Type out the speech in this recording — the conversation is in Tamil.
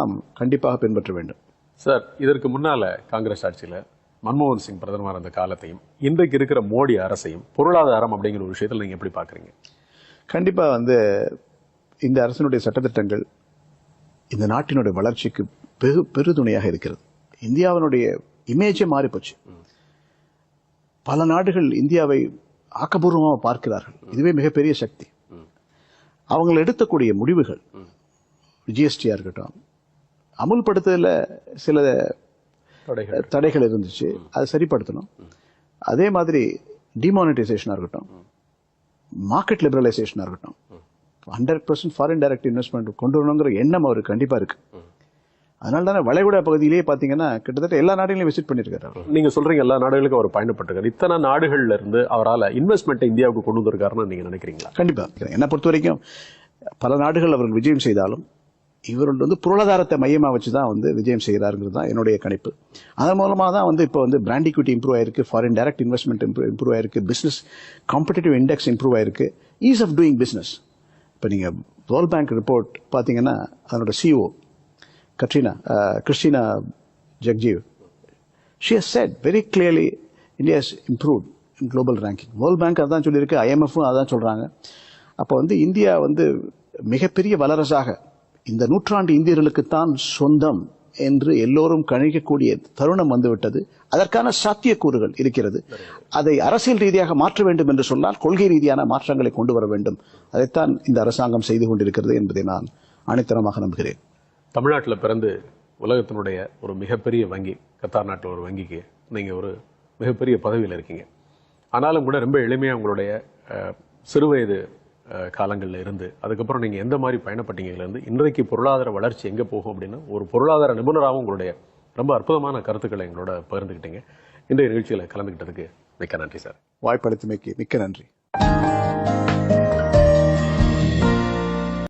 நாம் கண்டிப்பாக பின்பற்ற வேண்டும். சார், இதற்கு முன்னால காங்கிரஸ் ஆட்சியில் மன்மோகன் சிங் பிரதமர் அந்த காலத்தையும் இன்றைக்கு இருக்கிற மோடி அரசையும் பொருளாதாரம் அப்படிங்கிற ஒரு விஷயத்தில் நீங்க எப்படி பாக்குறீங்க? கண்டிப்பா இந்த அரசினுடைய சட்டத்திட்டங்கள் இந்த நாட்டினுடைய வளர்ச்சிக்கு பெருதுணையாக இருக்கிறது. இந்தியாவினுடைய இமேஜே மாறி போச்சு. பல நாடுகள் இந்தியாவை ஆக்கப்பூர்வமாக பார்க்கிறார்கள். இதுவே மிகப்பெரிய சக்தி. அவங்க எடுக்கக்கூடிய முடிவுகள், ஜிஎஸ்டியா இருக்கட்டும், அமுல்படுத்துதல சில தடைகள் இருந்துச்சு, அதை சரிப்படுத்தணும். அதே மாதிரி டிமானிட்டைசேஷனா இருக்கட்டும், மார்க்கெட் லிபரலைசேஷனா இருக்கட்டும், 100% ஃபாரின் டைரக்ட் இன்வெஸ்ட்மெண்ட் கொண்டு வரணுங்கிற எண்ணம் அவருக்கு கண்டிப்பா இருக்கு. அதனால தானே வளைகுடா பகுதியிலேயே பாத்தீங்கன்னா கிட்டத்தட்ட எல்லா நாடுகளையும் விசிட் பண்ணிருக்காரு. நீங்க சொல்றீங்க எல்லா நாடுகளுக்கும் அவர் பயணப்பட்டிருக்காரு. இத்தனை நாடுகள்ல இருந்து அவரால் இன்வெஸ்ட்மெண்ட் இந்தியாவுக்கு கொண்டு வந்திருக்காருன்னு நீங்க நினைக்கிறீங்களா? கண்டிப்பா. என்ன பொறுத்த வரைக்கும் பல நாடுகள் அவர்கள் விஜயம் செய்தாலும் இவர் பொருளாதாரத்தை மையமா வச்சுதான் விஜயம் செய்யறாருங்கிறது தான் என்னுடைய கணிப்பு. அதன் மூலமா தான் இப்போ பிராண்ட் ஈக்விட்டி இம்ப்ரூவ் ஆயிருக்கு, ஃபாரின் டைரக்ட் இன்வெஸ்ட்மெண்ட் இம்ப்ரூவ் ஆயிருக்கு, பிசினஸ் காம்படிட்டிவ் இண்டெக்ஸ் இம்ப்ரூவ் ஆயிருக்கு, ஈஸ் ஆஃப் டூயிங் பிசினஸ். இப்போ நீங்க வேர்ல்ட் பேங்க் ரிப்போர்ட் பாத்தீங்கன்னா அதனோட சிஓ கிறிஸ்டினா ஜக்ஜீவ், she has said very clearly India has improved in global ranking. World bank அதான் சொல்லியிருக்கு, IMF அதான் சொல்றாங்க. அப்போ இந்தியா மிகப்பெரிய வல்லரசாக இந்த நூற்றாண்டு இந்தியர்களுக்குத்தான் சொந்தம் என்று எல்லோரும் கணிக்கக்கூடிய தருணம் வந்துவிட்டது. அதற்கான சாத்தியக்கூறுகள் இருக்கிறது. அதை அரசியல் ரீதியாக மாற்ற வேண்டும் என்று சொன்னால் கொள்கை ரீதியான மாற்றங்களை கொண்டு வர வேண்டும். அதைத்தான் இந்த அரசாங்கம் செய்து கொண்டிருக்கிறது என்பதை நான் ஆணித்தரமாக நம்புகிறேன். தமிழ்நாட்டில் பிறந்து உலகத்தினுடைய ஒரு மிகப்பெரிய வங்கி, கத்தார் நாட்டில் ஒரு வங்கிக்கு நீங்க ஒரு மிகப்பெரிய பதவியில் இருக்கீங்க. ஆனாலும் கூட ரொம்ப எளிமையா உங்களுடைய சிறுவயது காலங்களில் இருந்து அதுக்கப்புறம் நீங்க எந்த மாதிரி பயணப்பட்டீங்கலேருந்து இன்றைக்கு பொருளாதார வளர்ச்சி எங்க போகும் அப்படின்னு ஒரு பொருளாதார நிபுணராகவும் உங்களுடைய ரொம்ப அற்புதமான கருத்துக்களை எங்களோட பகிர்ந்துக்கிட்டீங்க. இன்றைய நிகழ்ச்சியில் கலந்துக்கிட்டதுக்கு மிக்க நன்றி சார். வாய்ப்பளித்தமைக்கு மிக்க நன்றி.